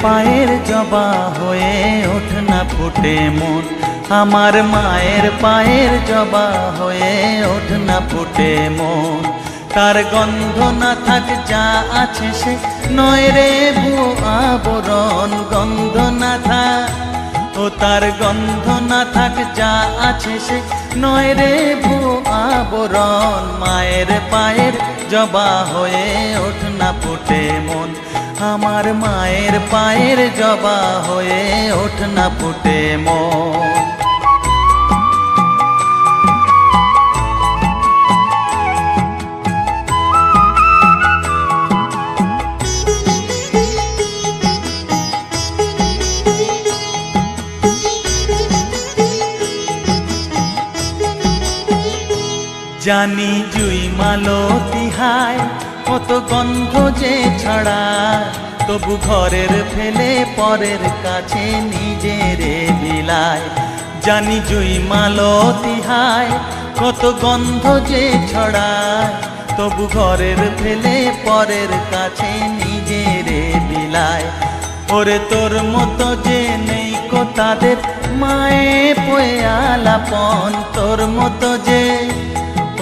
পায়ের জবা হয়ে ওঠ না ফুটে মন, আমার মায়ের পায়ের জবা হয়ে ওঠ না ফুটে মন। তার গন্ধ না থাক যা আছে সে নয় রে ভুয়ো আবরণ, গন্ধ না থাক ও তার গন্ধ না থাক যা আছে সে নয় রে ভুয়ো আবরণ। মায়ের পায়ের জবা হয়ে ওঠ না ফুটে মন, আমার মায়ের পায়ের জবা হয়ে ওঠ না ফুটে মন। জানি জুই মালতী হায় কত গন্ধ যে ছড়ায়, তবু ঘরের ফেলে পরের কাছে নিজেরে বিলায়। জানি জুই মালতী হায় কত গন্ধ যে ছড়ায়, তবু ঘরের ফেলে পরের কাছে নিজেরে বিলায়। ওরে তোর মতো যে নেই কো তাদের মায়ে পয়ে আলাপন, তোর মতো যে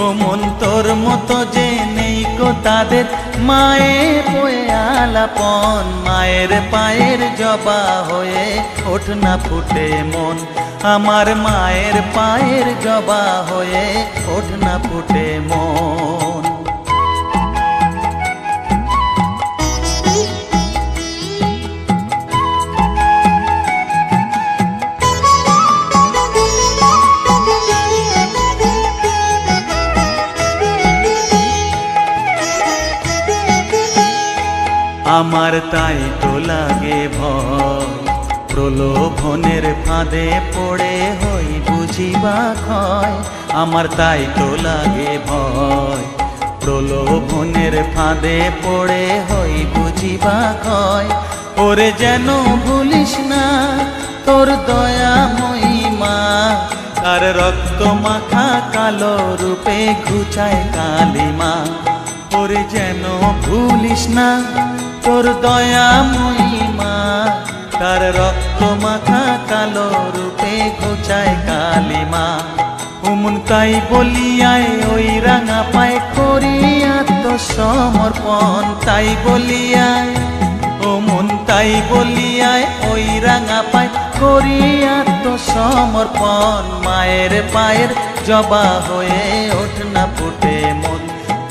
ও মন তোর মতো যে নেই কো তাদের মায়ে পয়ে আলাপন। মায়ের পায়ের জবা হয়ে ওঠ না ফুটে মন, আমার মায়ের পায়ের জবা হয়ে ওঠ না ফুটে মন। আমার তাই তো লাগে ভয়, প্রলোভনের ফাঁদে পড়ে হই বুঝিবা ক্ষয়। আমার তাই তো লাগে ভয়, প্রলোভনের ফাঁদে পড়ে হই বুঝিবা ক্ষয়। ওরে যেন ভুলিস না তোর দয়া মহিমা, তার রক্ত মাখা কালো রূপে ঘুচায় কালিমা। ওরে যেন ভুলিস না তোর দয়া মহিমা, তার রক্ত মাখা কালো রূপে ঘুচায় কালিমা। উমন তাই বলিয়ায় ওই রাঙা পায় করি আত্মসমর্পণ, তাই বলিয়ায় ও মন তাই বলিয়ায় ওই রাঙা পায় করি আত্মসমর্পণ। মায়ের পায়ের জবা হয়ে ওঠ না ফুটে মন,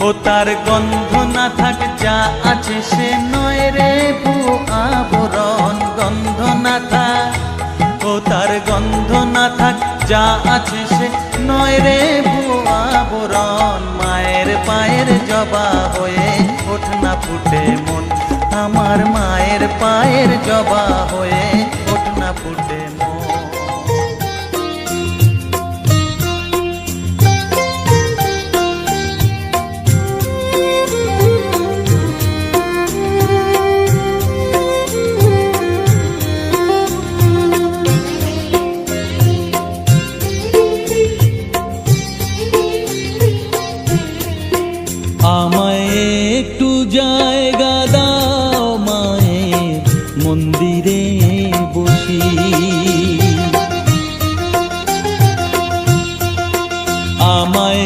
ও তার গন্ধ না থাক যা আছে সে নয় রে ভুয়ো আবরণ, গন্ধ না থাক ও তার গন্ধ না থাক যা আছে সে নয় রে ভুয়ো আবরণ। মায়ের পায়ের জবা হয়ে ওঠ না ফুটে মন, আমার মায়ের পায়ের জবা হয়ে ওঠ না ফুটে মন। আমায় একটু জায়গা দাও মায়ের মন্দিরে বসি, আমায়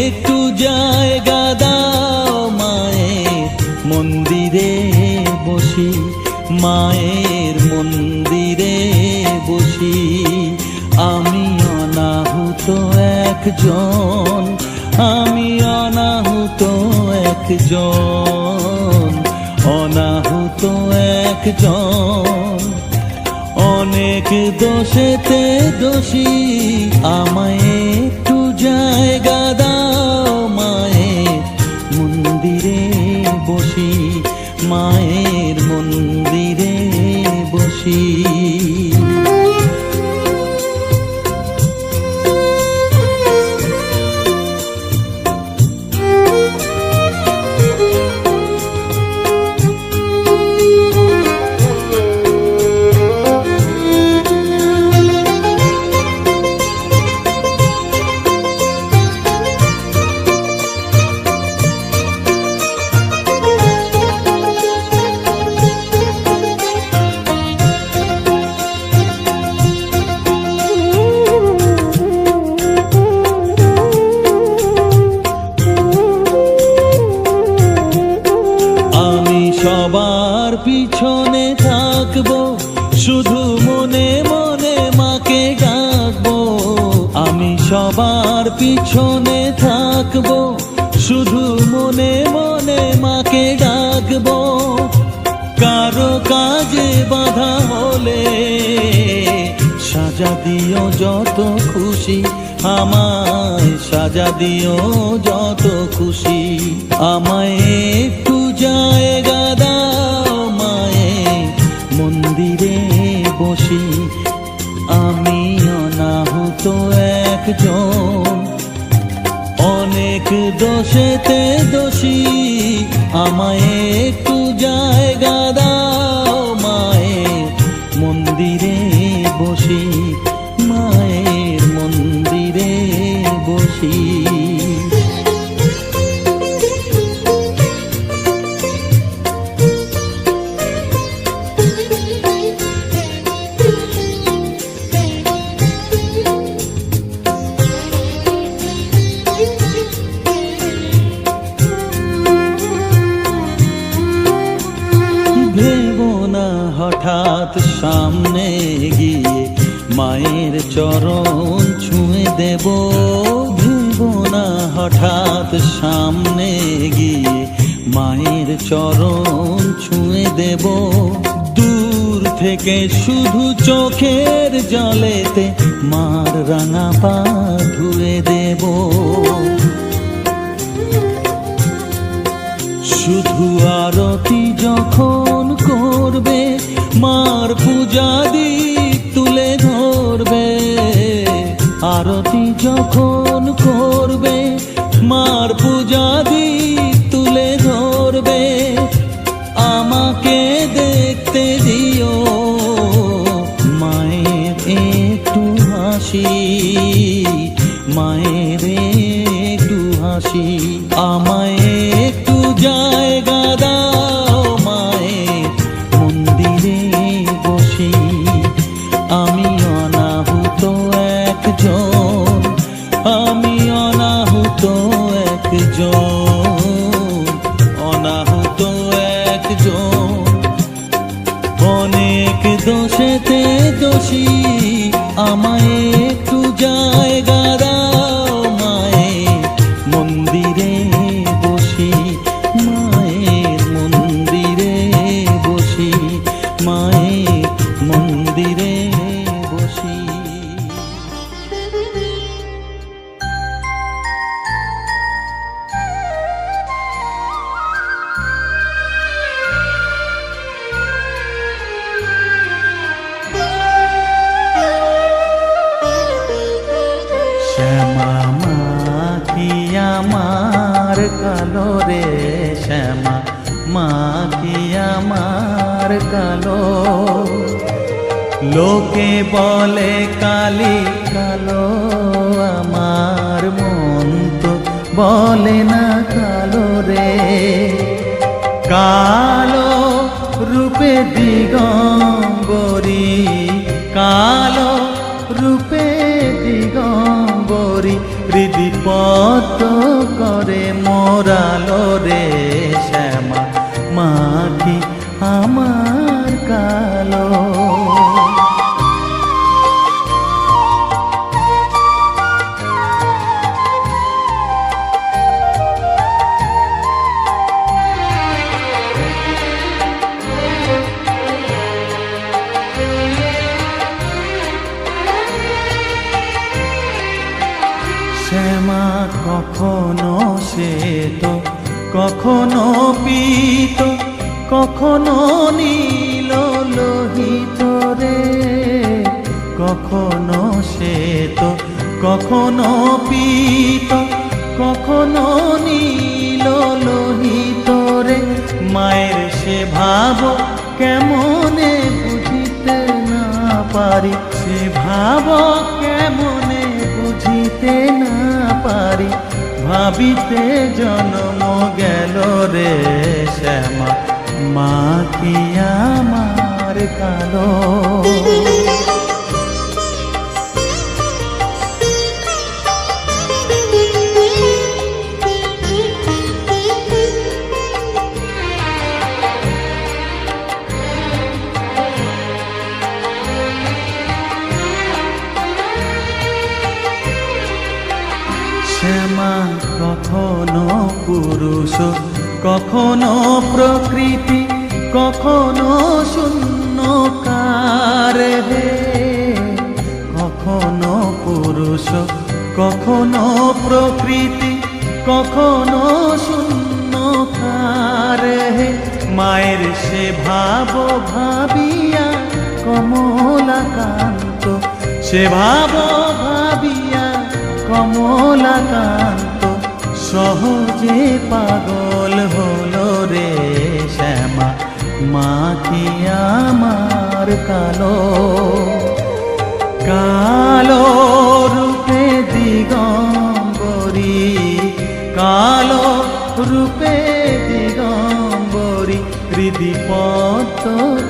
একটু জায়গা দাও মায়ের মন্দিরে বসি, মায়ের মন্দিরে বসি। আমি অনাহুত একজন, আমি অনাহুত একজন, অনাহুত একজন। অনেক দোষেতে দোষী, আমায় একটু জায়গা দাও মায়ের মন্দিরে বসি, মায়ের মন্দিরে বসি। সবার পিছনে থাকবো, শুধু মনে মনে মাকে ডাকবো। আমি সবার পিছনে থাকবো, শুধু মনে মনে মাকে ডাকবো। কারো কাজে বাধা হলে সাজা দিও যত খুশি, আমায় সাজা দিও যত খুশি। আমায় একটু জায়গা দাও মায়ে, মন্দিরে বসি। আমি অনাহুত একজন, অনেক দোষেতে দোষী। আমায় একটু জায়গা দাও মায়ে, মন্দিরে বসি। মায়ের মন্দিরে বসি। ভেবো না হঠাৎ সামনে গিয়ে মায়ের চরণ ছুঁয়ে দেব। ভেবো না হঠাৎ সামনে গিয়ে মায়ের চরণ ছুঁয়ে দেব। দূর থেকে শুধু চোখের জলেতে মার রাঙা পা ধুয়ে দেব। শুধু আরতি যখন করবে, মার পূজা দীপ তুলে ধরবে। আরতি যখন করবে, মার পূজা দীপ তুলে ধরবে। আমাকে দেখতে দিও মায়ের একটু হাসি, মায়ের একটু হাসি। আমায় একটু জায়গা দাও মায়ে, মন্দিরে বসি। আমি অনাহুত একজন, আমি অনাহুত একজন, অনাহুত একজন। অনেক দোষেতে দোষী। আমায় একটু জায়গা দাও মায়ে, মন্দিরে বসি। মায়ের মন্দিরে বসি, মায়ের মন্দিরে বসি। শ্যামা মা কি আমার কালো রে, শ্যামা মা কি আমার কালো। লোকে বলে কালি কালো, আমার মন তো বলে না কালো রে। কালো রূপে দিগম্বরী, কালো রূপে দিগম্বরী। হৃদিপত করে মোরালো রে, শ্যামা মা কি আমার কালো। শ্যামা কখনো শ্বেত, কখনো পীত, কখনো নীল লোহিত রে। কখনো শ্বেত, কখনো পীত, কখনো নীল লোহিত রে। মায়ের সে ভাব কেমনে বুঝিতে না পারি, সে ভাব কেমনে বুঝিতে না পারি। ভাবিতে জন্ম গেল রে, শ্যামা মা কি আমার কালো। কখনো প্রকৃতি কখনো শূন্যকার হে, কখনো পুরুষ কখনো প্রকৃতি কখনো শূন্যকার হে। মায়ের সে ভাব ভাবিয়া কমলাকান্ত, সে ভাব ভাবিয়া কমলাকান্ত সহজে পাগল হলো রে শ্যামা। মা কি আমার কালো, কালো রূপে দিগম্বরী, কালো রূপে দিগম্বরী হৃদি পদ্ম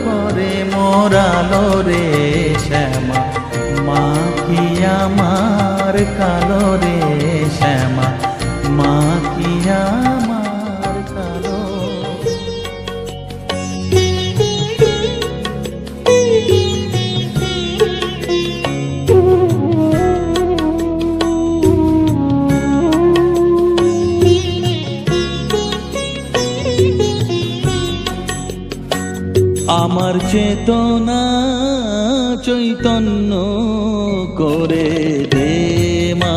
করে মোরালো রে শ্যামা। মা কি আমার কালো রে শ্যামা, মা কি আমার কালো। আমার চেতনা চৈতন্য করে দে মা,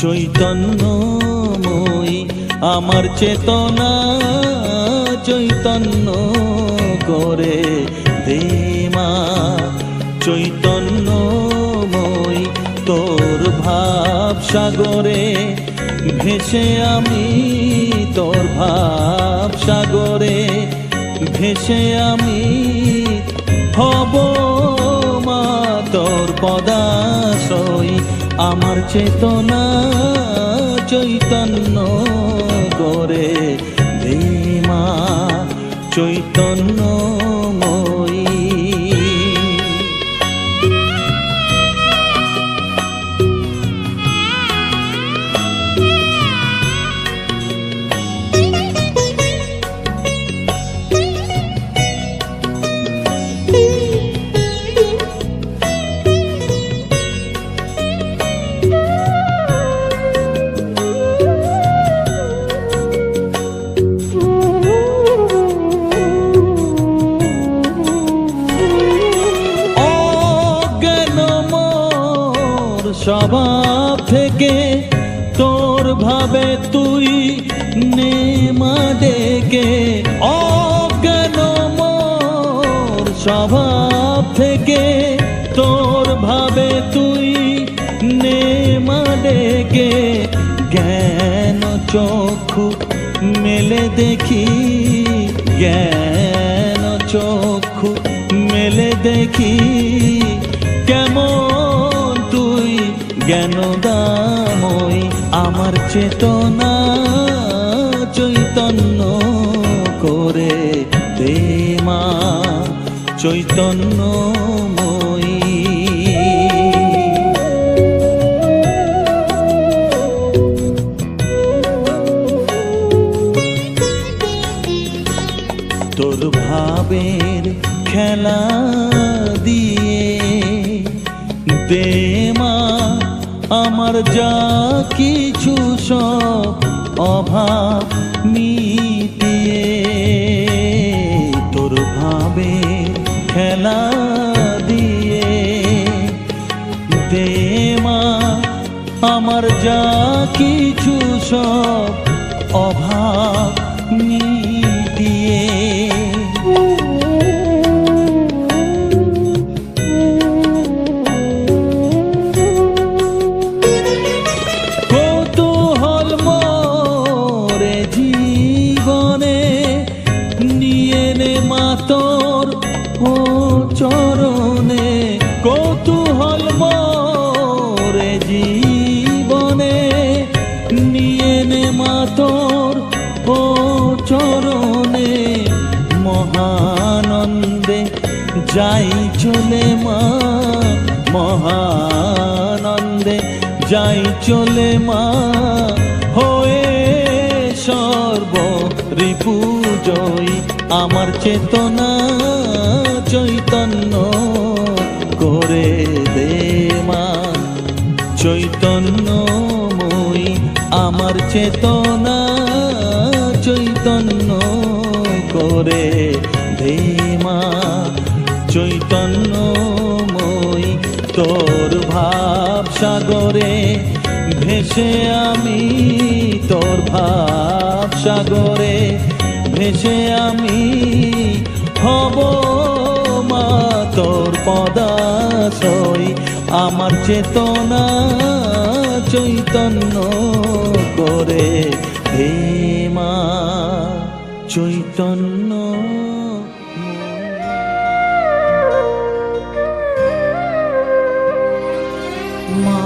চৈতন্যময়ী আমার চেতনা চৈতন্য করে দে মা, চৈতন্যময়ী তোর ভাব সাগরে ভেসে আমি, তোর ভাব সাগরে ভেসে আমি হব মা তোর পদাশ্রয়ী। আমার চেতনা চৈতন্য করে দে মা, চৈতন্যময়ী। স্বভাব থেকে তোর ভাবে তুই নে মা ডেকে, অজ্ঞান মোর স্বভাব থেকে তোর ভাবে তুই নে মা ডেকে। জ্ঞান চক্ষু মেলে দেখি, জ্ঞান চক্ষু মেলে দেখি কেমন তুই জ্ঞানদাময়ী। আমার চেতনা চৈতন্য করে দে মা, চৈতন্যময়ী। তোর ভাবের খেলা দিয়ে দে মা আমার যা কিছু সব অভাব মিটিয়ে। তোর ভাবের খেলা দিয়ে দে মা আমার যা কিছু সব অভাব মিটিয়ে। কৌতূহল মোরে জীবনে নিয়ে নে মা তোর ও চরণে, কৌতূহল মোরে জীবনে নিয়ে নে মা তোর ও চরণে। মহানন্দে যাই চলে মা, মহানন্দে যাই চলে মা হয়ে সর্ব রিপু জয়ী। আমার চেতনা চৈতন্য করে দে মা, চৈতন্যময়ী। আমার চেতনা চৈতন্য চৈতন্য করে দে মা, চৈতন্যময়ী তোর ভাব সাগরে ভেসে আমি, তোর ভাব সাগরে ভেসে আমি হব মা তোর পদাশ্রয়। আমার চেতনা চৈতন্য করে হে মা, চৈতন্য মা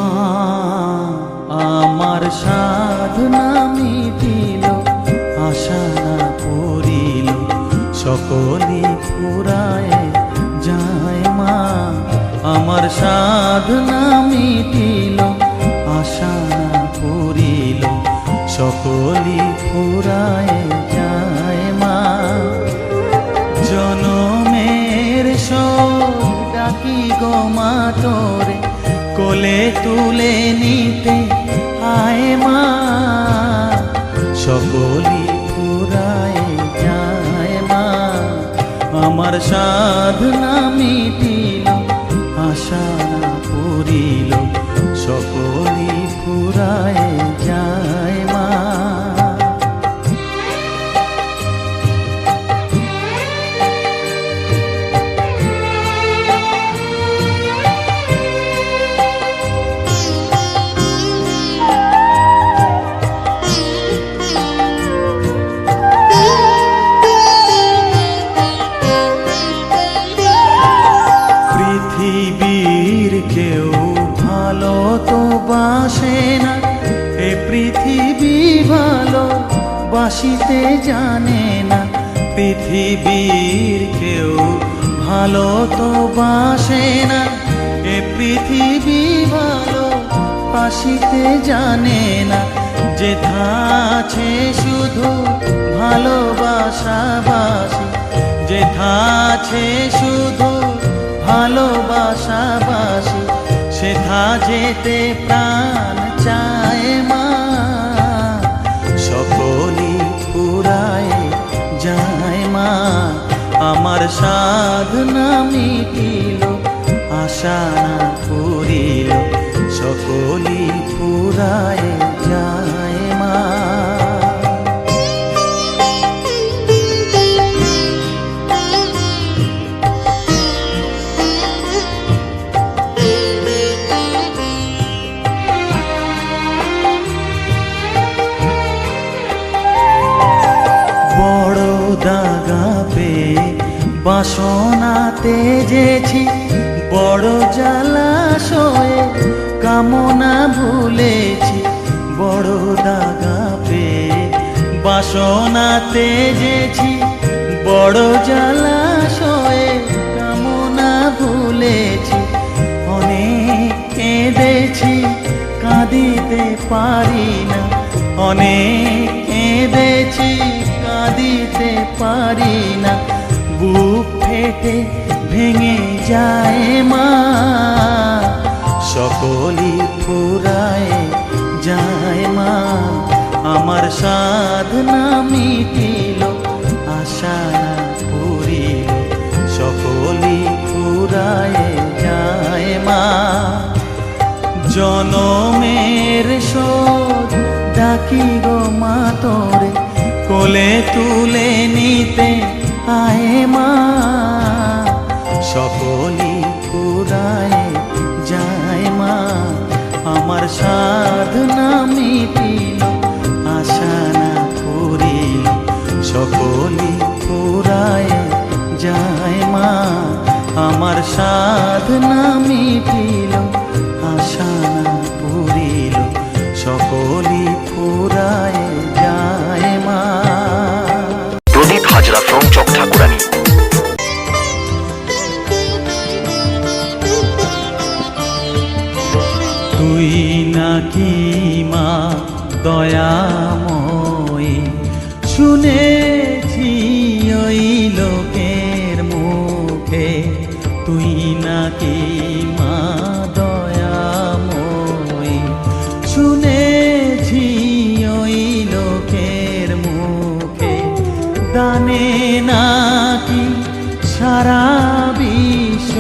আমার সাধনা মিটিল, আশা না পুরিল, সকলি ফুরায় যায় মা। আমার সাধনা মিটিল, আশা না পুরিল, সকলি ফুরায় যায় মা। জনমের শোক ডাকি গো মা তোরে, কোলে তুলে নিতে আয় মা। সকলি ফুরায় যায় মা। আমার সাধনা মিটিল, আশা না পুরিল, সকলি ফুরায় যায় মা। পৃথিবীর কেউ ভালো তো বাসে না, এ পৃথিবী ভালো বাসিতে জানে না। পৃথিবীর কেউ ভালো তো বাসে না, এ পৃথিবী ভালো বাসিতে জানে না। যেথা আছে শুধু ভালোবাসাবাসি, যেথা আছে শুধু ভালোবাসাবাসি, সেথা যেতে প্রাণ চায় মা। সকলি ফুরায় যায় মা। আমার সাধনা মিটিল, আশা না পুরিল, সকলি ফুরায় যায় মা। দাগা পেয়ে বাসনা তেজেছি, বড় জলাশয়ে কামনা ভুলেছি। বড় দাগা পেয়ে বাসনা তেজেছি, বড় জলাশয়ে কামনা ভুলেছি। অনেক কেঁদেছি কাঁদিতে পারি না, অনেক কেঁদেছি কাঁদিতে পারি না। বুক ফেটে ভেঙে যায় মা। সকলি ফুরায় যায় মা। আমার সাধনা মিটিল, আশা না পুরিল, সকলি ফুরায় যায় মা। জনমের শোধ ডাকি গো মা তোরে, কোলে তুলে নিতে আয় মা। সকলি ফুরায় যায় মা। আমার সাধনা মিটিল, আশা না পুরিল, সকলি ফুরায় যায় মা। আমার সাধনা মিটিল, আশা না পুরিল, সকলি ফুরায় যায় মা। প্রদীপ হাজরা ফ্রম চক ঠাকুরানী। তুই নাকি মা দয়াময়ী, শুনেছি ওই লোকের মুখে। তুই নাকি মা দয়াময়ী, শুনেছি ওই লোকের মুখে। দানে নাকি সারা বিশ্ব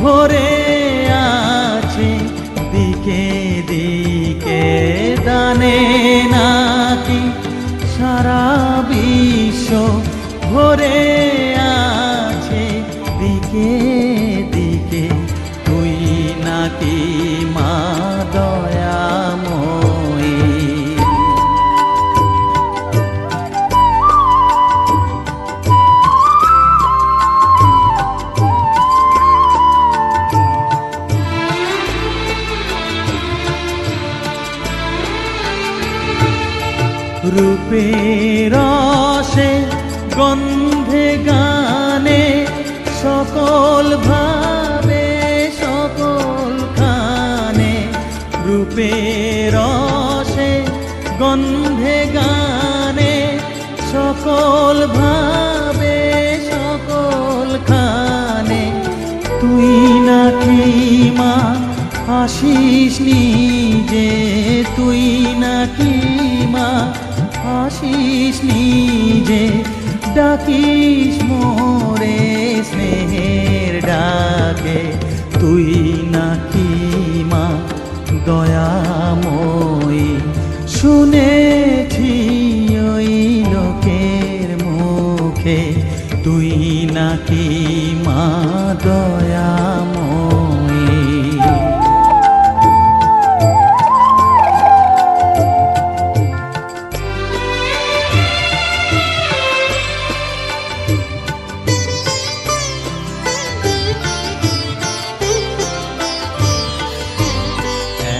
ভরে আছে দিকে দিকে, দানে নাকি সারা বিশ্ব ভরে আছে দিকে দিকে, তুই নাকি মা দয়াময়ী। রূপের রসে গন্ধে গানে সকল ভাবে সকল খানে, রূপের রসে গন্ধে গানে সকল ভাবে সকল খানে, তুই নাকি মা আসিস নিজে, তুই নাকি মা আসিস নিজে, ডাকিস মোরে স্নেহের ডাকে, তুই নাকি মা দয়াময়ী। শুনেছি ওই লোকের মুখে, তুই নাকি মা দয়াময়ী।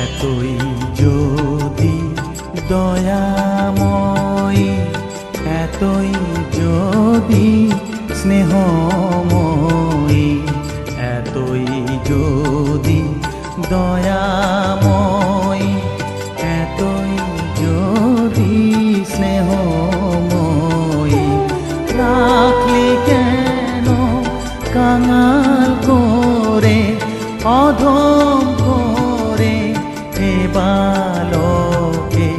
এতই যদি দয়াময়ী, এতই যদি স্নেহময়ী, এতই যদি দয়াময়ী, এতই যদি স্নেহময়ী, রাখলি কেন কাঙাল করে অধম করে এ বালকে,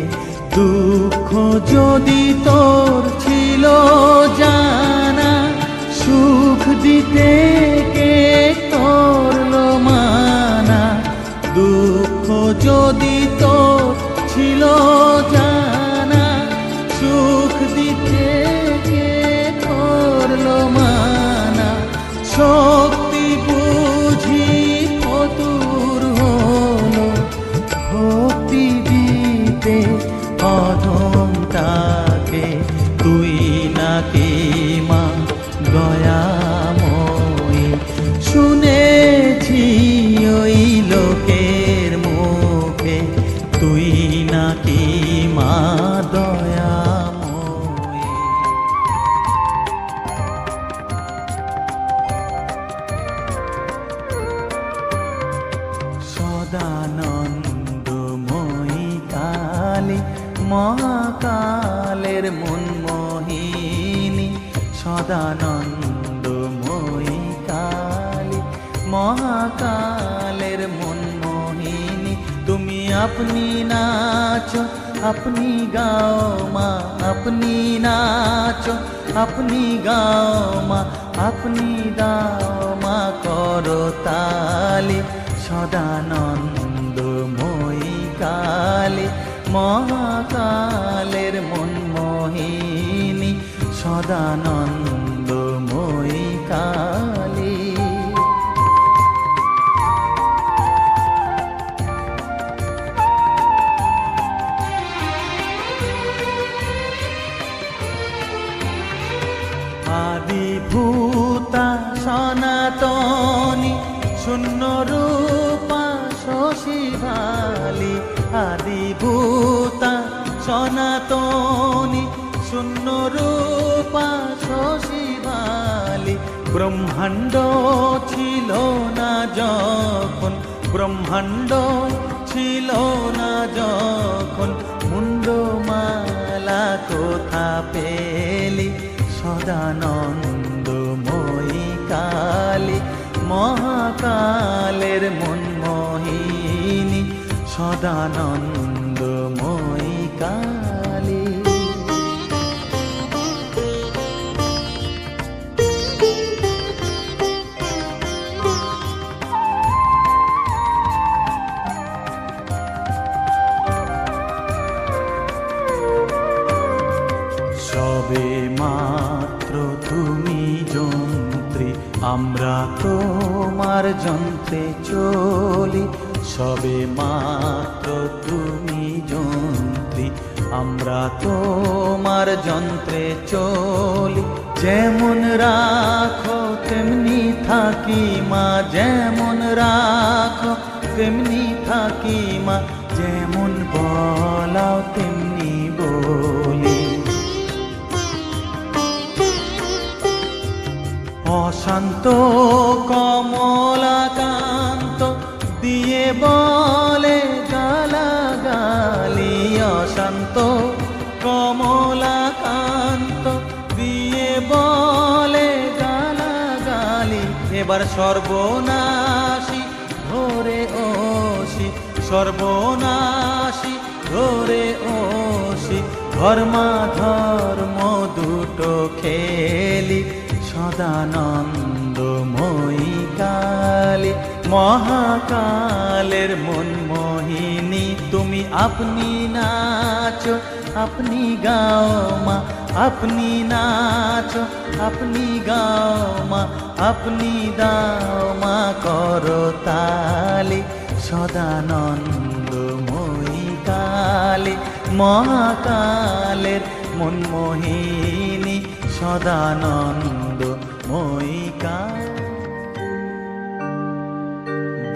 দুঃখ যদি তোর ছিল জানা, সুখ দিতে কে করলো মানা, দুঃখ যদি তোর ছিল জানা, সুখ দিতে কে করলো মানা, শক্তি বুঝি ফতুর হলো ভক্তি দিতে অধমটাকে, তুই নাকি মা দয়াময়ী। শুনেছি ওই লোকের মুখে, তুই নাকি মা দয়াময়ী। সদানন্দময়ী কালী মহাকালের মনমোহিনী, সদানন্দময়ী কালী মহাকালের মনমোহিনী, তুমি আপনি নাচো আপনি গাও মা, আপনি নাচো আপনি গাও মা, আপনি দাও মা করতালি। সদানন্দময়ী কালী মহাকালের মনমোহিনী, সদানন্দময়ী কালী। আদিভূতা সনাতনী শূন্য রূপা শশীভালি, আদিভূতা সনাতনী শূন্য রূপা শশীভালি, ব্রহ্মাণ্ড ছিল না যখন, ব্রহ্মাণ্ড ছিল না যখন, মুন্ডমালা কোথা পেলি। সদানন্দময়ী কালী মহাকালের মনমোহিনী, সদানন্দময়ী কালী। মাত্র তুমি যন্ত্রী, আমরা তোমার যন্ত্রে চলি। সবে মাত্র তুমি যন্ত্রী, আমরা তোমার যন্ত্রে চলি। যেমন রাখো তেমনি থাকি মা, যেমন রাখো তেমনি থাকি মা, যেমন বলাও তেমনি বলি। অশান্ত কমলাকান্ত দিয়ে বলে গালাগালি, অশান্ত কমলাকান্ত দিয়ে বলে গালাগালি। এবার সর্বনাশী ধরে ওসি, সর্বনাশী ধরে ওসি, ধর্মাধর্ম দুটো খেলি। সদানন্দময়ী কালী, মহাকালের মন মোহিনী, তুমি আপনি নাচো আপনি গাও মা, আপনি নাচো আপনি গাও মা, আপনি দাও মা করতালি। সদানন্দময়ী কালী, মহাকালের মন মোহিনী, সদানন্দময়ী কালী।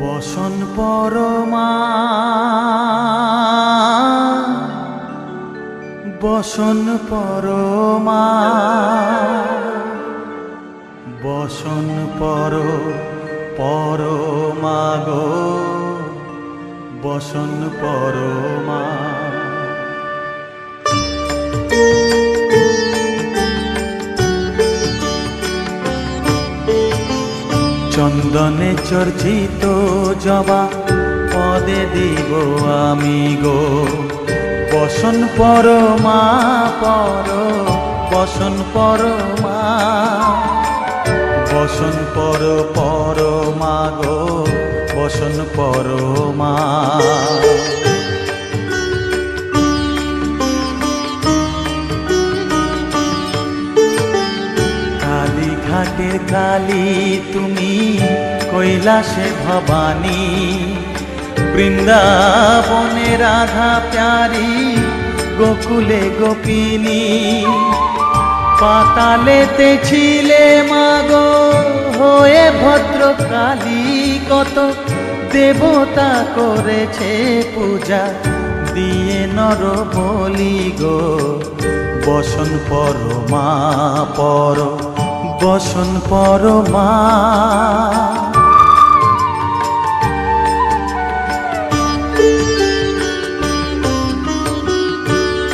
বসন পরমা, বসন পরমা, বসন পরমা গো, বসন পরমা। চন্দনে চর্চিত জবা পদে দিব আমি গো, বসন পরমা পর, বসন পরমা, বসন পরমা গো, বসন পরমা। কালীঘাটের কালী তুমি, কৈলাসে ভবানী, বৃন্দাবনে রাধা প্যারি, গোকুলে গোপিনী। পাতালেতে ছিলে মাগো হয়ে ভদ্রকালী, কত দেবতা করেছে পূজা দিয়ে নর বলি গো। বসন পরমা পর, বসন পরমা।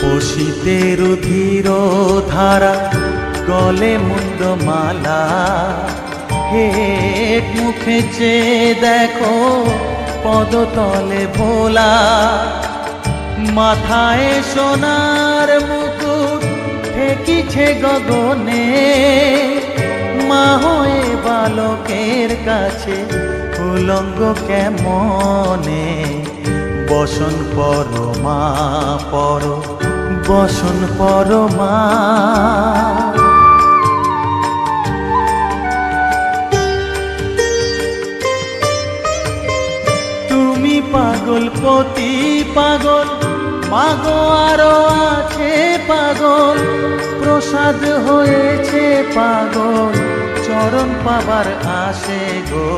পশিতে রুধির ধারা, গলে মুন্ডমালা, হেট মুখে চেয়ে দেখো পদতলে ভোলা। মাথায় সোনার মুকুট ঠেকিছে গগনে, মা হয়ে বালকের কাছে উলঙ্গ কেমনে। বসন পরমা পর, বসন পরমা। তুমি পাগল পতি পাগল, মাগো আরো আছে পাগল, প্রসাদ হয়েছে পাগল, চরণ পাবার আসে গো।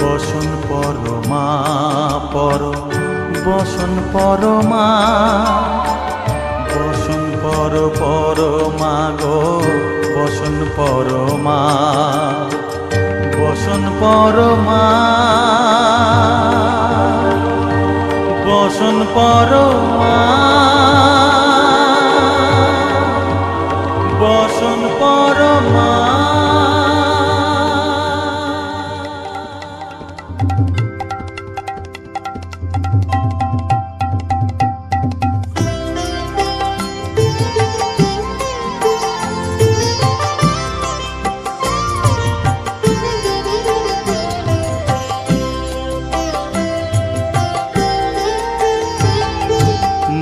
বসন পরমা পর, বসন পরমা, বসন পরমা গো, বসন পরমা, বসন পরমা, বসন পরমা, বসন পরমা।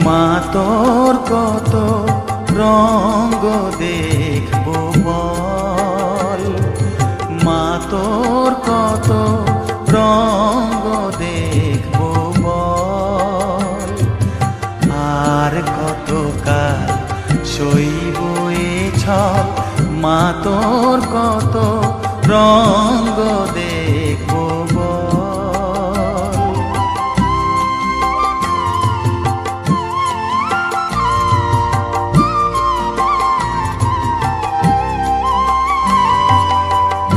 মা তোর কত রঙ্গ দে দেখবো বল, মা তোর কত রঙ্গ দেখবো বল, আর কতকাল সইব এ ছল, মা তোর কত রঙ্গ দেখবো বল।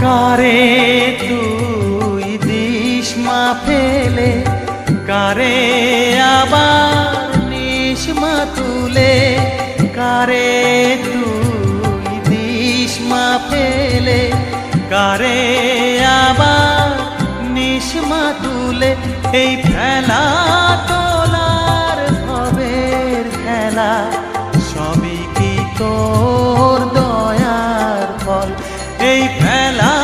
কারে তুই দিস মা ফেলে, কারে আবার নিস মা তুলে, কারে তুই দিস মা ফেলে, কারে আবার নিস মা তুলে, এই খেলা তোলার ভবের খেলা সবই কি তোর দয়ার ফল, এই খেলা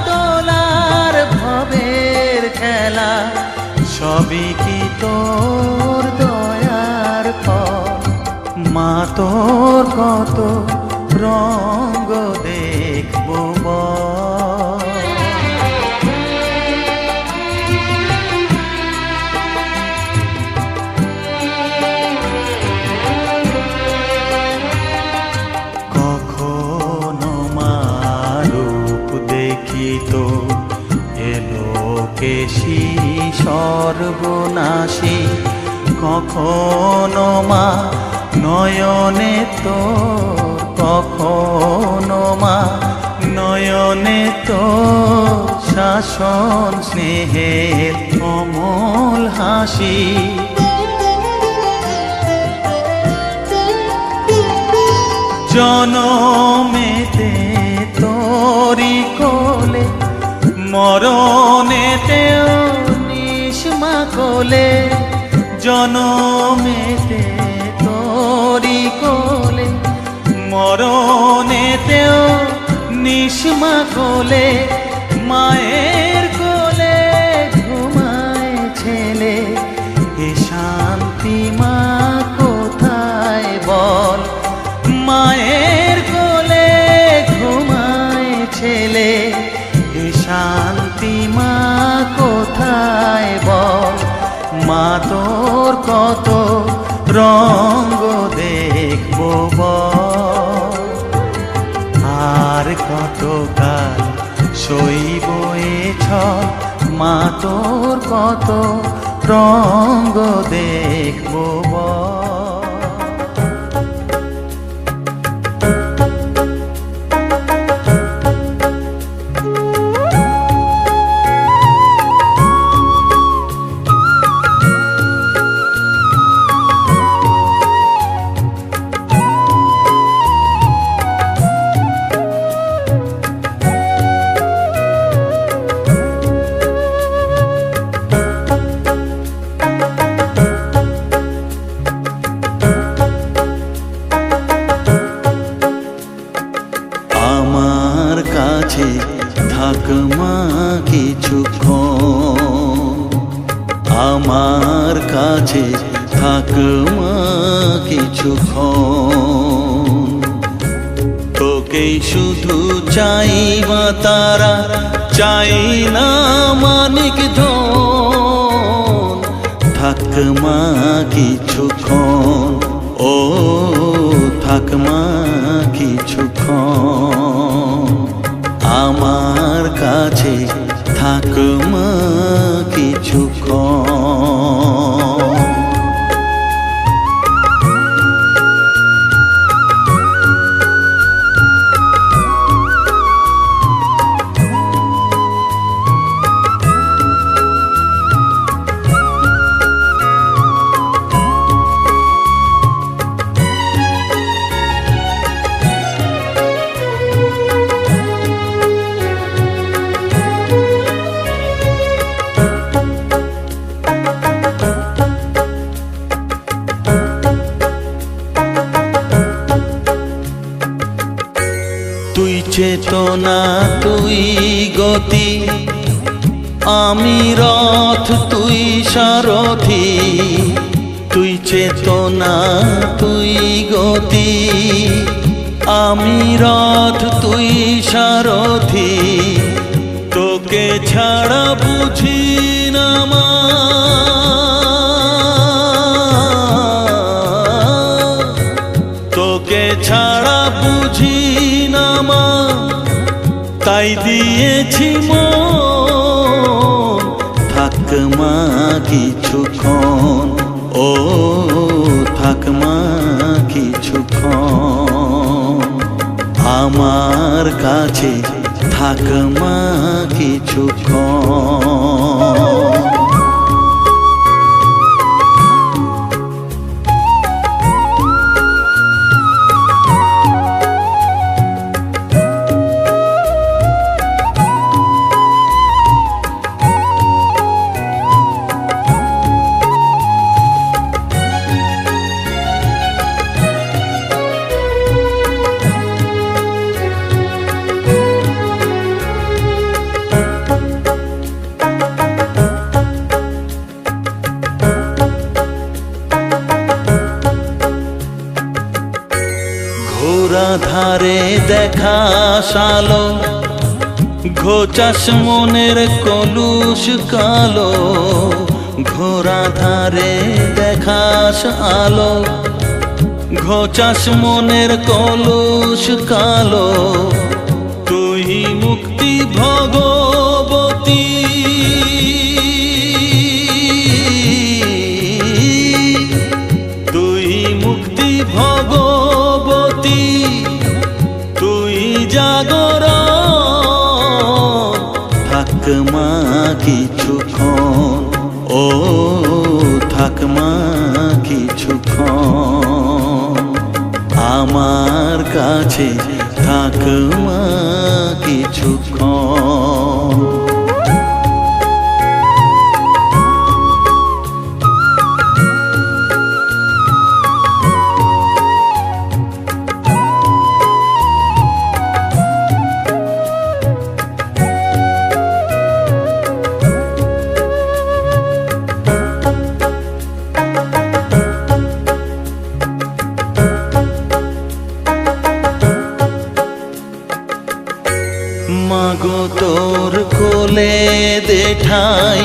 তোলার ভবের খেলা সবই কি তোর দয়ার ফল, মা তোর কত রঙ্গ দেখবো বল। কখনো মা রূপ দেখিত এলোকেশী সর্বনাশী, কখনো মা নয়নে তোর, কখনো মা নয়নে তোর শাসন স্নেহের অমল হাসি, জনমেতে তোরি কোলে, মরণেতেও নিস মা কোলে, জনমেতে তোরি কোলে, মরণেতেও নিস মা কোলে, মায়ের কোলে ঘুমায় ছেলে, এ শান্তি মা কোথায় বল, মায়ের কোলে ঘুমায় ছেলে, এ শান্তি মা কোথায় বল, মা তোর কত রঙ্গ দেখবো বল, আর কতকাল সইব এ ছল, মা তোর কত রঙ্গ দেখবো বল। থাক মা কিছুক্ষণ, আমার কাছে থাক মা কিছুক্ষণ, তোকেই শুধু চাই মা তারা, চাই না মানিক ধন, থাক মা কিছুক্ষণ, ও থাক মা কিছুক্ষণ, আমার কাছে থাক মা কিছুক্ষণ। তুই চেতনা তুই গতি, আমি রথ তুই সারথি, তুই চেতনা তুই গতি, আমি রথ তুই সারথি, তোকে ছাড়া বুঝি না মা। তোকে ছাড়া বুঝি না মা, তাই দিয়েছি মন। থাক মা কিছুক্ষণ, ও থাক মা কিছুক্ষণ আমার কাছে, থাক মা কিছুক্ষণ। ঘোড়া ধারে দেখা সালো, ঘোচাস মনের কলুষ কালো। ঘোড়া ধারে দেখাস আলো, ঘোচাস মনের কলুষ কালো। তুই মুক্তি ভগবতী, তুই মুক্তি ভগবতী, তুই জাগরণ। থাক মা কিছুক্ষণ, ও থাক মা কিছুক্ষণ আমার কাছে, থাক মা কিছুক্ষণ। মাগো তোর কোলে দেঠাই,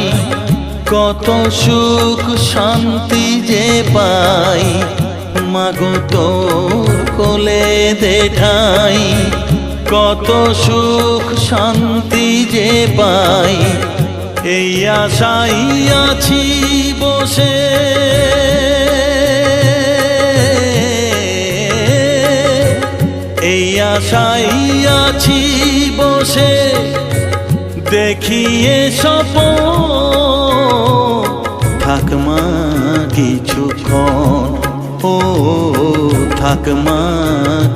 কত সুখ শান্তি যে পাই। মাগো তোর কোলে দেঠাই, কত সুখ শান্তি যে পাই। এই আশাই আছি বসে, এই আশাই আছি বসে। দেখিয়ে স্বপন, থাক মা কিছুক্ষণ, ও থাক মা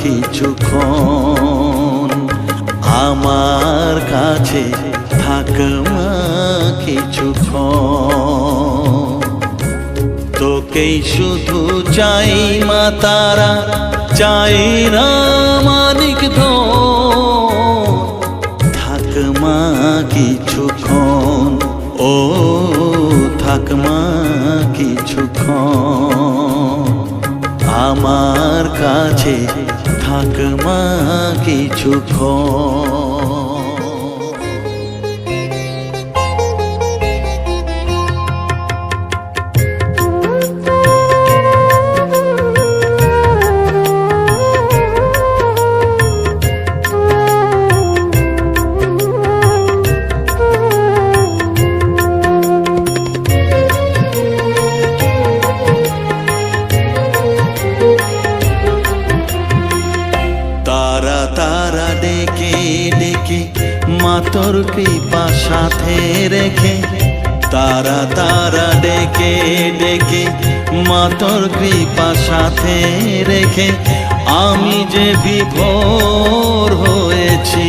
কিছুক্ষণ আমার কাছে, থাক মা কিছুক্ষণ। তোকেই শুধু চাই মা তারা, চাই না মানিক ধন। থাক মা কিছুক্ষণ, ও থাক মা কিছুক্ষণ আমার কাছে, থাক মা কিছুক্ষণ। তারা তারা ডেকে ডেকে মা তোর কৃপা সাথে রেখে। তারা তারা ডেকে ডেকে মা তোর কৃপা সাথে রেখে। আমি যে বিভোর হয়েছি,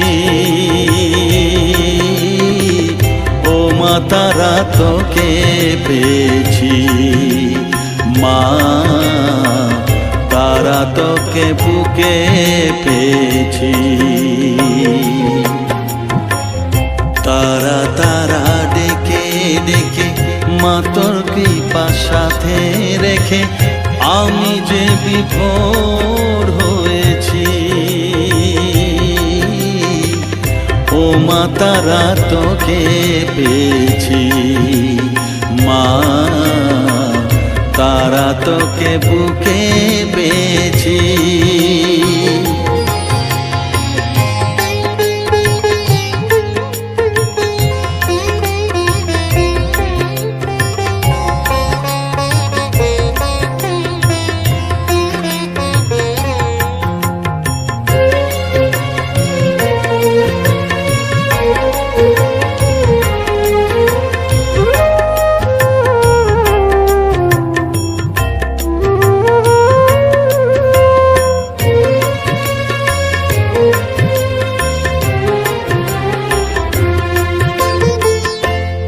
ও মা তারা তোকে পেয়েছি। মা তারা তোকে বুকে পেয়েছি। তারা তারা ডেকে ডেকে মা তোর কৃপা সাথে রেখে। আমি যে বিভোর হয়েছি। মা তারা তোকে পেয়েছি, মা তারা তোকে বুকে পেয়েছি।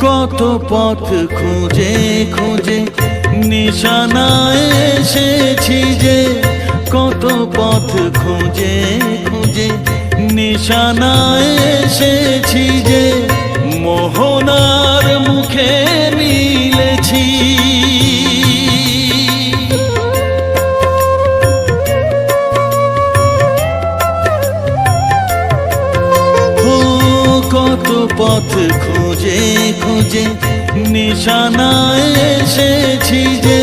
কত পথ খুঁজে খুঁজে নিশানায় এসেছি যে, কত পথ খুঁজে খুঁজে নিশানায় এসেছি যে, মোহনার মুখে মিলেছি। কত পথ খুঁজে খুঁজে নিশানায় এসেছি যে,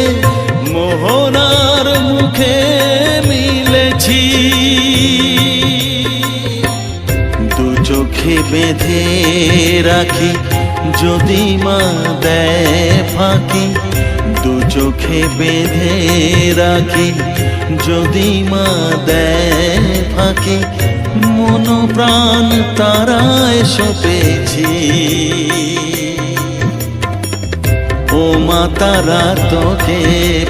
মোহনার মুখে মিলেছি। দু চোখে বেঁধে রাখি যদি মা দেয় ফাঁকি, দু চোখে বেঁধে রাখি যদি মা দেয় ফাঁকি, মন প্রাণ তারায় সপেছি। ও মা তারা তোকে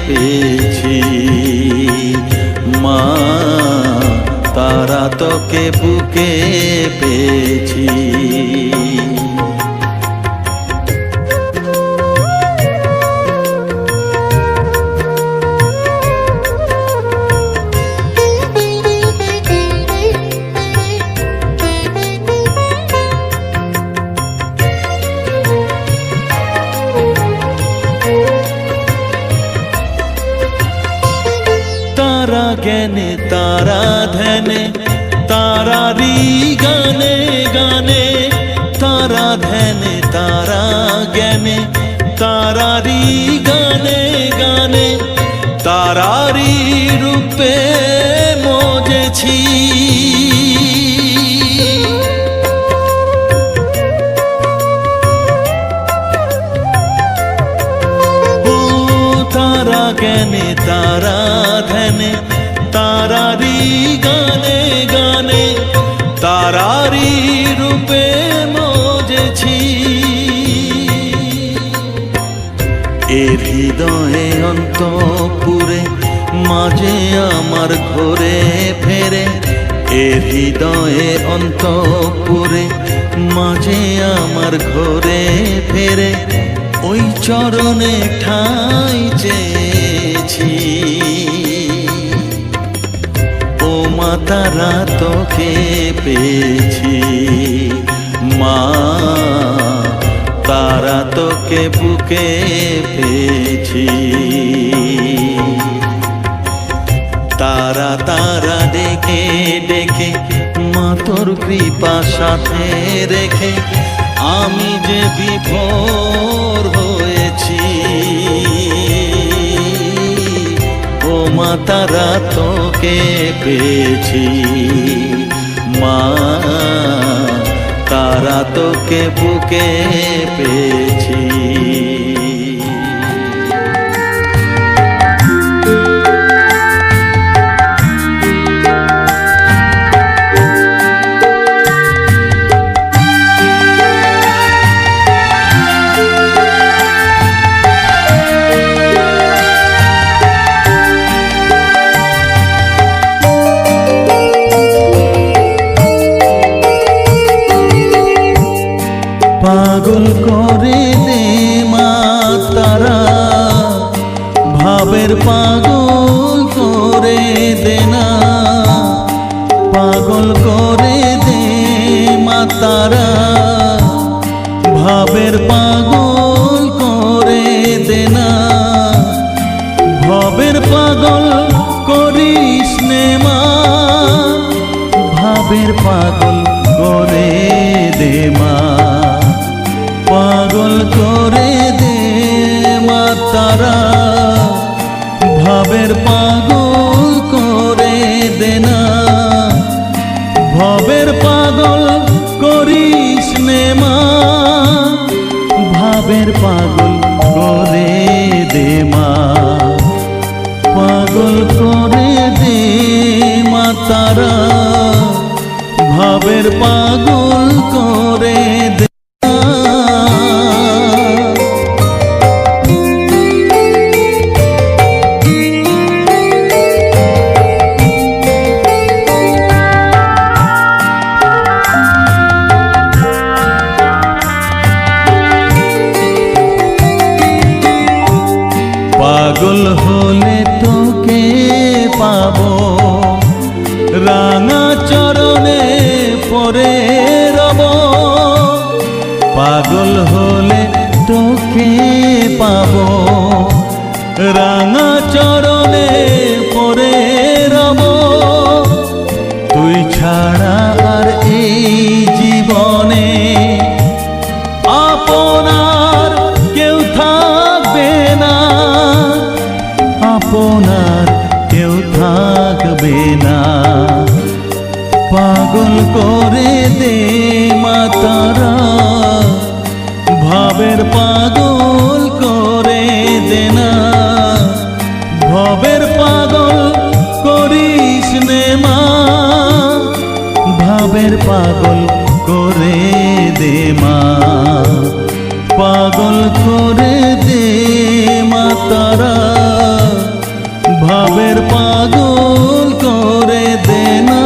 পেয়েছি, মা তারা তোকে বুকে পেয়েছি। তারা জ্ঞানে তারা ধ্যানে তারারি গানে গানে, তারা ধ্যানে তারা জ্ঞানে তারারি গানে গানে, তারারি রূপে মজেছি। তারা জ্ঞানে তারা ধ্যানে তারারি গানে গানে, তারারি রূপে মজেছি। এর হৃদয়ে অন্তপুরে মাঝে আমার ঘরে ফেরে, এর হৃদয়ে অন্তপুরে মাঝে আমার ঘরে ফেরে, ওই চরণে ঠাঁই চেয়েছি। ও মা তারা তোকে পেয়েছি, মা তারা তোকে বুকে পেয়েছি। তারা তারা ডেকে ডেকে মা তোর কৃপা সাথে রেখে, আমি যে বিভোর হয়েছি। ও মা তারা তোকে পেয়েছি, মা তারা তোকে বুকে পেয়েছি। পাগল করে দে মা তারা, ভাবের পাগল করে দে না, পাগল করে দে মা তারা, ভাবের পাগল করে দে না, ভবের পাগল করিস নে মা, ভাবের পাগল করে দে মা, পাগল করে দে মা তারা, ভাবের পাগল করে দে না, ভবের পাগল করিস নে মা, ভাবের পাগল করে দে মা, পাগল করে দে মা তারা, ভাবের পাগল করে দে। পাগল হলে তোকে পাবো, রাঙা চরণে পরে রব, পাগল হলে তোকে পাবো, রাঙা চরণে পরে রব, তুই ছাড়া আর এই জীবনে আপনার কেউ থাকবে না, আপনার কেউ থাকবে না, পাগল করে দে মা তারা, ভাবের পাগল করে দে না, ভবের পাগল করিস নে মা, ভাবের পাগল করে দে মা, পাগল করে দে মা তারা, ভাবের পাগল করে দে না।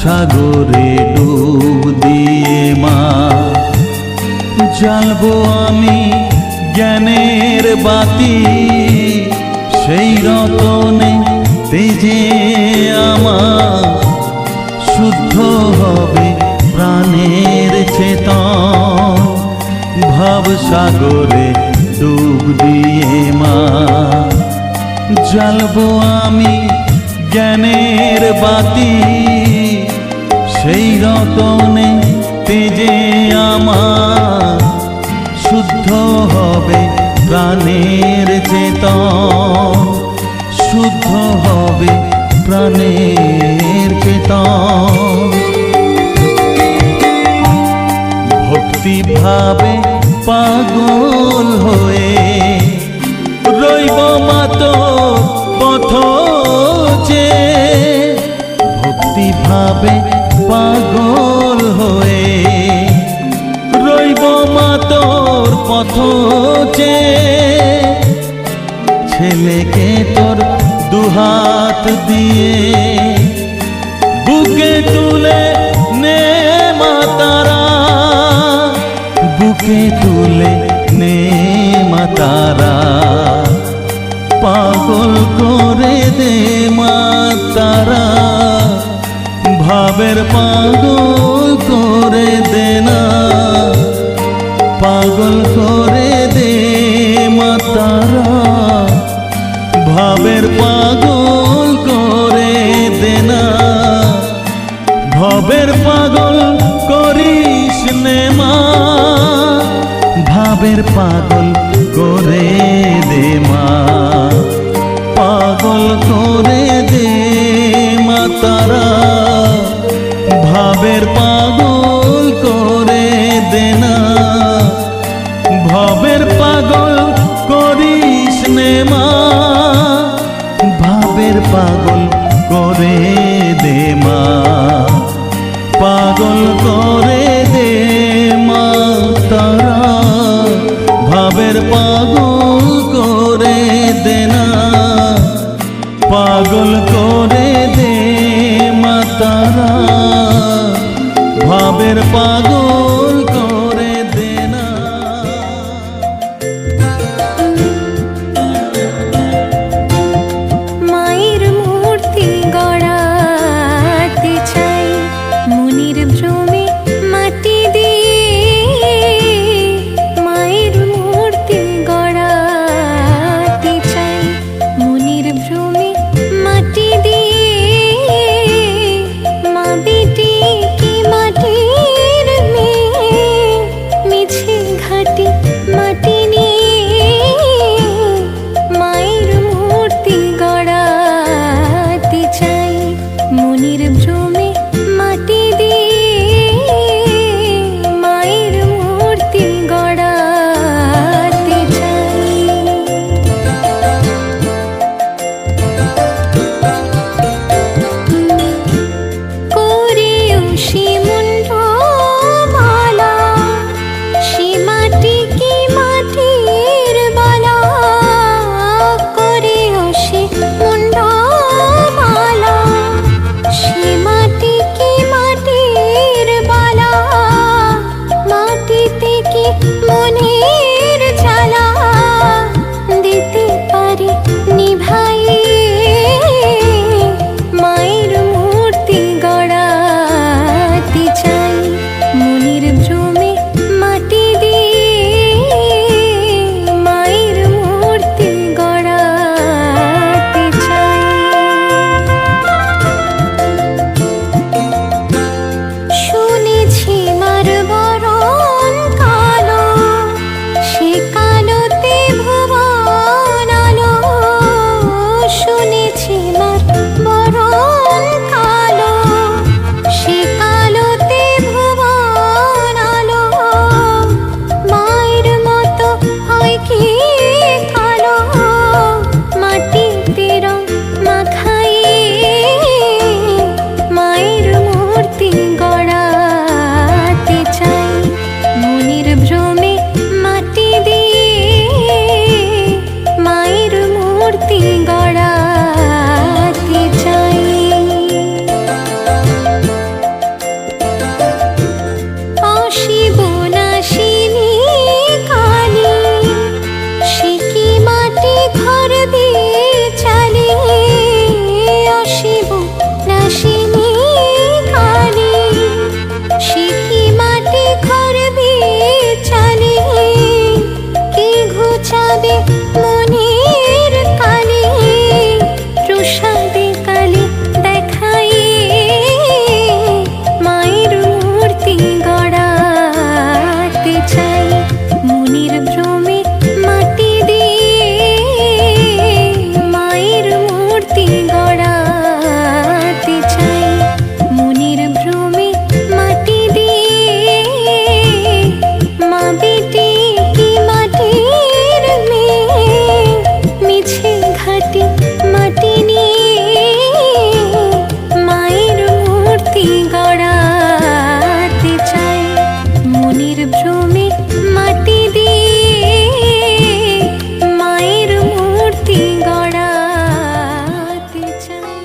সাগরে ডুব দিয়ে মা, জ্বালবো আমি জ্ঞানের বাতি, সেই রতনে তেজে আমার শুদ্ধ হবে প্রাণের চেতন, ভাব সাগরে ডুব দিয়ে মা, জ্বালবো আমি জ্ঞানের বাতি, সেই রতনে তেজে আমার শুদ্ধ হবে প্রাণের চেতন, শুদ্ধ হবে প্রাণের চেতন, ভক্তি ভাবে পাগল হয়ে রইব মাতো পথ যে, ভক্তি ভাবে পাগল হয়ে রইব মা তোর পথ যে, ছেলেকে তোর দুহাত দিয়ে বুকে তুলে নে মা তারা, বুকে তুলে নে মা তারা, পাগল করে দে মা তারা, ভাবের পাগল করে দে না, পাগল করে দে মা তারা, ভাবের পাগল করে দে না, ভবের পাগল করিস নে মা, ভাবের পাগল করে দে মা, পাগল করে দে মা তারা, ভাবের পাগল করে দে না, ভবের পাগল করিস নে মা, ভাবের পাগল করে দে মা, পাগল করে দে মা তারা, ভাবের পাগল করে দে না, পাগল করে দে মা তারা, ভাবের পাগল করে দে না। মনের ভ্রমে মাটি দিয়ে মায়ের মূর্তি গড়াতে চাই।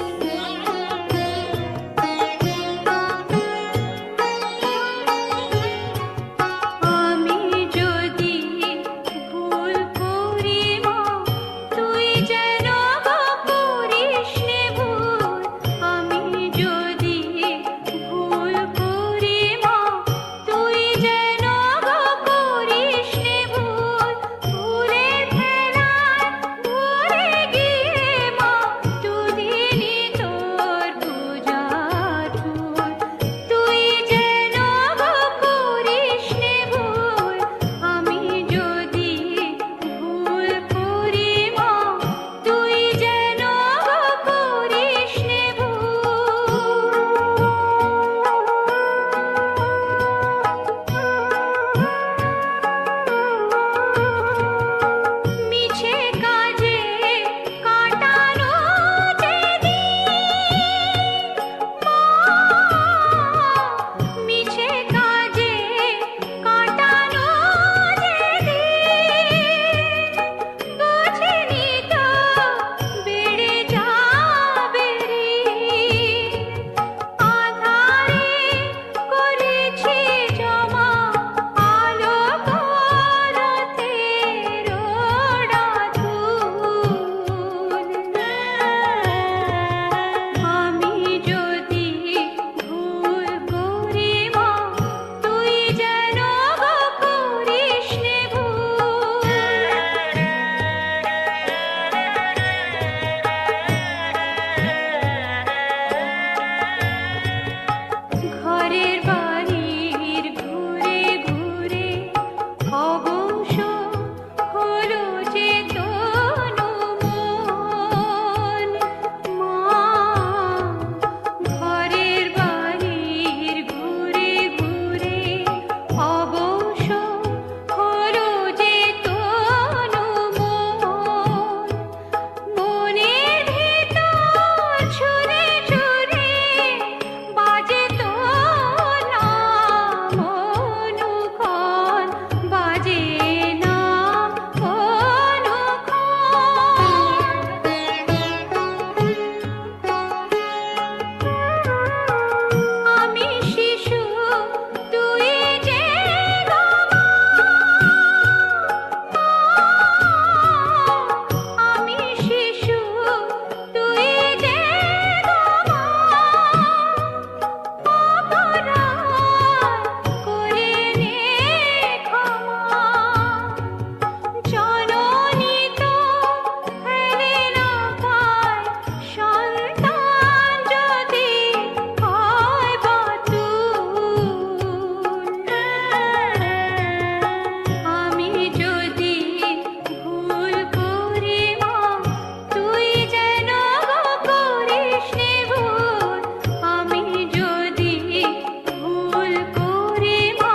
আমি যদি ভুল করি মা তুই যেন করিস নে ভুল। আমি যদি ভুল করি মা তুই যেন করিস নে ভুল। ভুলের খেলায় ভুলে গিয়ে মা তুলিনি তোর পূজার ফুল। তুই যেন করিস নে ভুল। আমি যদি ভুল করি মা তুই যেন করিস নে ভুল। মিছে কাজে কাটানো মিছে কাজে কাটানো বুঝিনি তো বেড়ে যাবে রে। আধারে করেছি জমা আলো পরতের রাধুল। আমি যদি ভুল করি মা তুই যেন করিস নে ভুল। ঘরের বাড়ির ঘুরে ঘুরে অবশ হলো যে তনু মন। মা ঘরের বাড়ির ঘুরে ঘুরে অবশ হলো যে তনু মন। মনের ভেতর ছুঁড়ে ছুঁড়ে বাজে তো নাম অনুক্ষণ, বাজে নাম অনুক্ষণ। আমি শিশু তুই যে আমি শিশু তুই যে অপরাধ করে নে ক্ষমা। জননী তো ফেলে না পায় সন্তান যদি হয় বাতুল। আমি যদি ভুল করি মা তুই যেন করিস নে ভুল। আমি যদি ভুল করি মা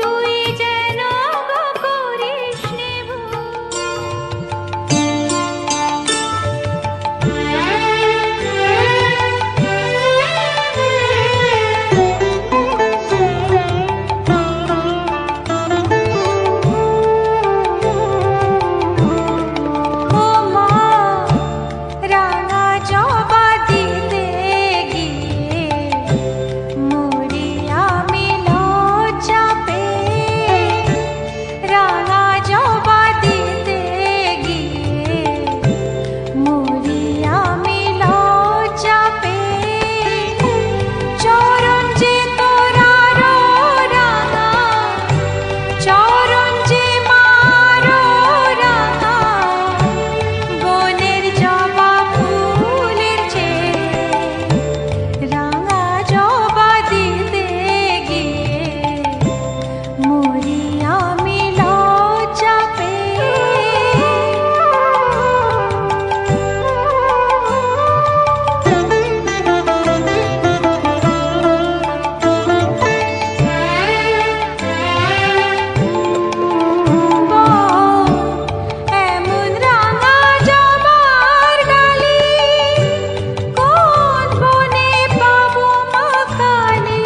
তুই যেন করিস নে ও মা রাঙা জবা দিতে গিয়ে মরি আমি লজ্জা পেয়ে। রাঙা জবা দিতে গিয়ে মরি আমি লজ্জা পেয়ে। চরণ যে তোরারো রাঙা চরণ যে মারো রাঙা বনের জবা ফুলের চেয়ে রাঙা জবা দিতে গিয়ে মরি আমি লজ্জা পেয়ে। এমন রাঙা জবার গালি কোন বনে পাবো মাখালি।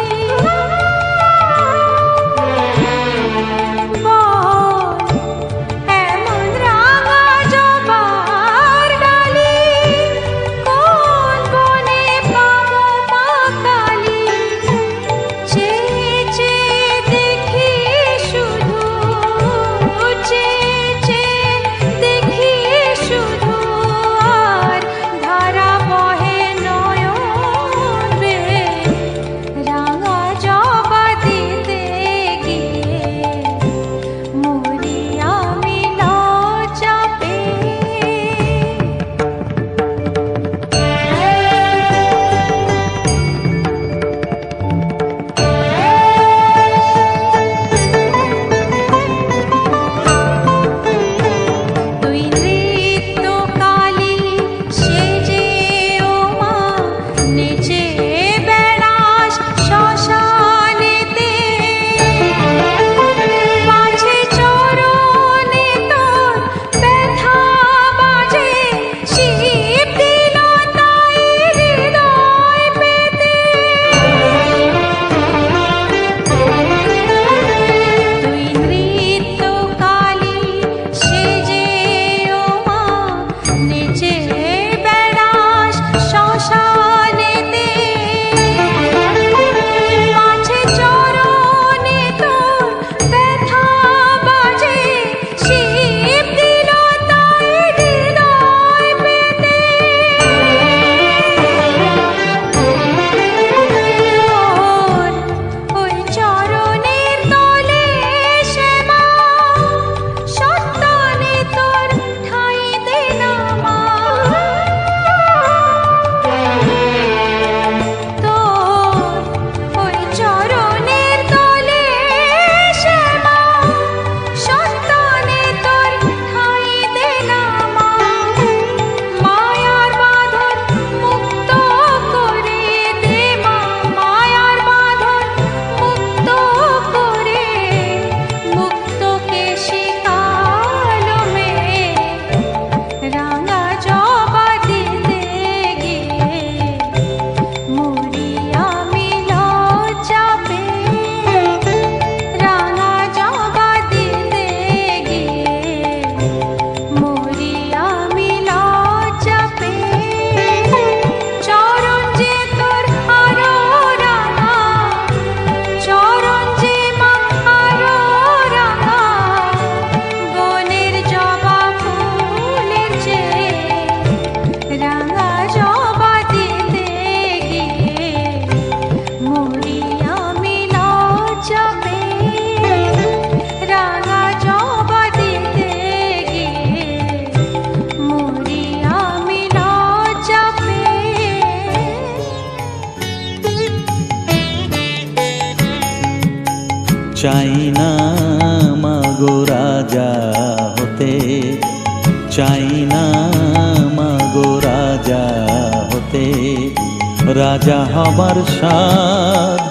রাজা হবার স্বাদ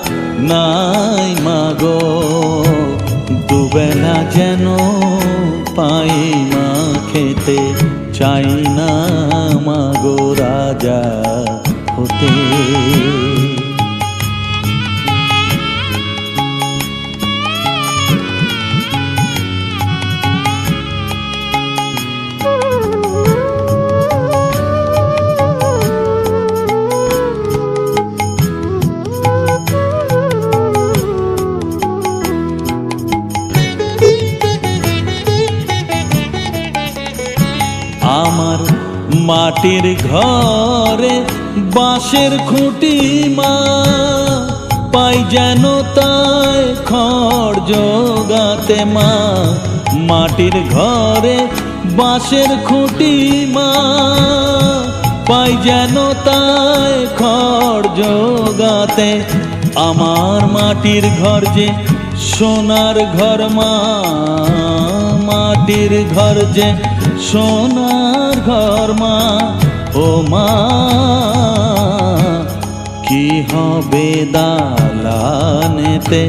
নাই মাগো, দুবেলা যেন পাই মা খেতে, চাই না মাগো রাজা হতে। আমার মাটির ঘরে বাঁশের খুঁটি মা, পাই যেন তাই খড় জোগাতে মা। মাটির ঘরে বাঁশের খুঁটি মা, পাই যেন তাই খড় জোগাতে। আমার মাটির ঘর যে সোনার ঘর মা, মাটির ঘর যে সোনার ঘর মা। ও মা কি হবে দালানেতে,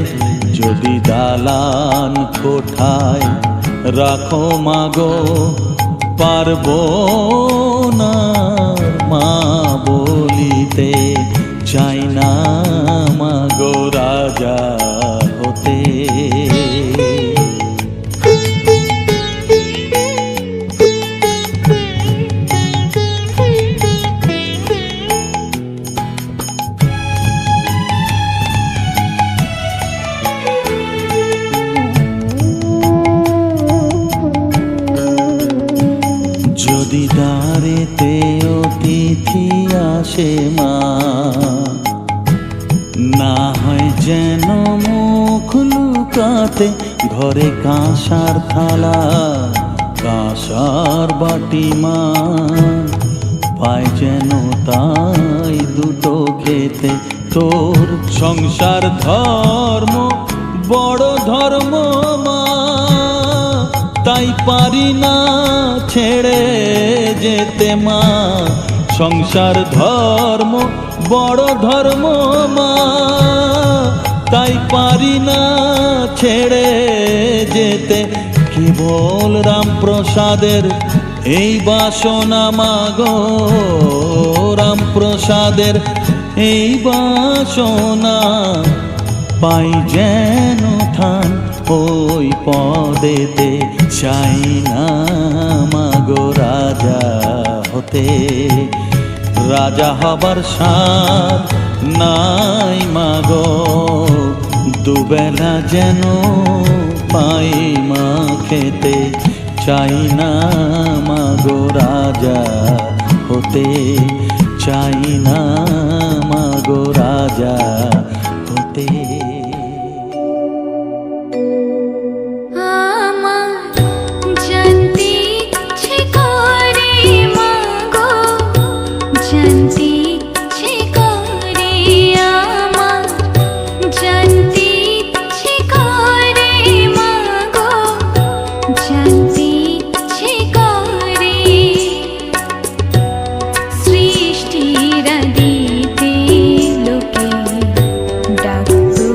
যদি দালান কোঠায় রাখো মাগো, পারবো না মা বলিতে, চাই না মাগো রাজা হতে। যদি দ্বারেতে অতিথি আসে মা, না হয় যেন মুখ লুকাতে, ঘরে কাঁসার থালা কাঁসার বাটি মা, পাই যেন তাই দুটো খেতে। তোর সংসার ধর্ম বড় ধর্ম মা, তাই পারি না ছেড়ে যেতে মা। সংসার ধর্ম বড় ধর্ম মা, তাই পারি না ছেড়ে যেতে। কেবল রামপ্রসাদের এই বাসনা মাগো, রামপ্রসাদের এই বাসনা, পাই যেন থান ওই পদেতে, চাই না মাগো রাজা হতে। রাজা হবার স্বাদ নাই মাগো, দুবেলা যেন পাই মা খেতে, চাই না মাগো রাজা হতে, চাই না মাগো রাজা হতে। সৃষ্টির দিতে লোকে ডাকতো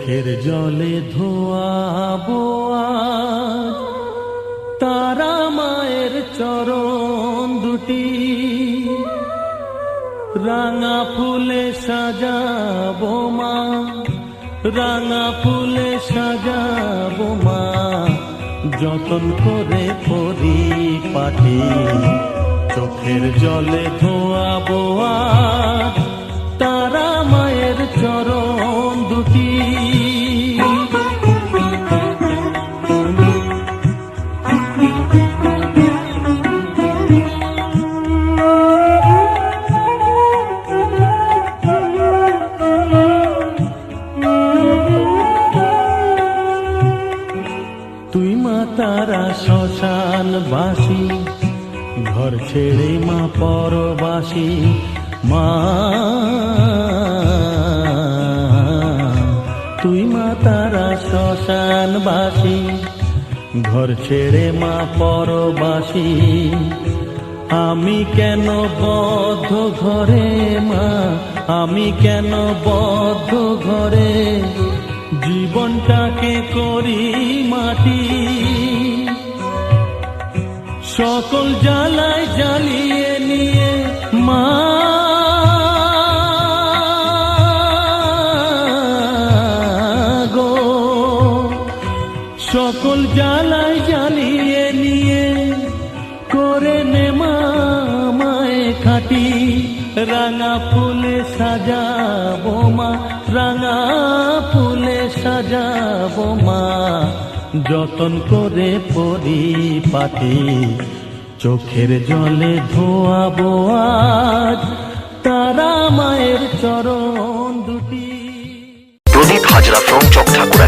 চোখের জলে ধোয়াবো আজ তারা মায়ের চরণ দুটি, রাঙা ফুলে সাজাবো মা, রাঙা ফুলে সাজাবো মা, যতন করে পরিপাটি। চোখের জলে ধোয়াবো আজ তারা মায়ের চরণ দুটি। তুই মা তারা শ্মশানবাসী, ঘর ছেড়ে মা পরবাসী মা। তুই মা তারা শ্মশানবাসী, ঘর ছেড়ে মা পরবাসী। আমি কেন বদ্ধ ঘরে মা, আমি কেন বদ্ধ ঘরে, জীবনটাকে করি মাটি। সকল জ্বালায় জ্বালিয়ে নিয়ে মা গো, সকল জ্বালায় জ্বালিয়ে নিয়ে করে নে মা মায়ে খাটি। রাঙা ফুলে সাজাবো মা, রাঙা ফুলে সাজাবো মা, যতন করে পরিপাটি। চোখের জলে ধোয়াবো আজ তারা মায়ের চরণ দুটি। প্রদীপ হাজরা ফ্রম চকঠাকুরা।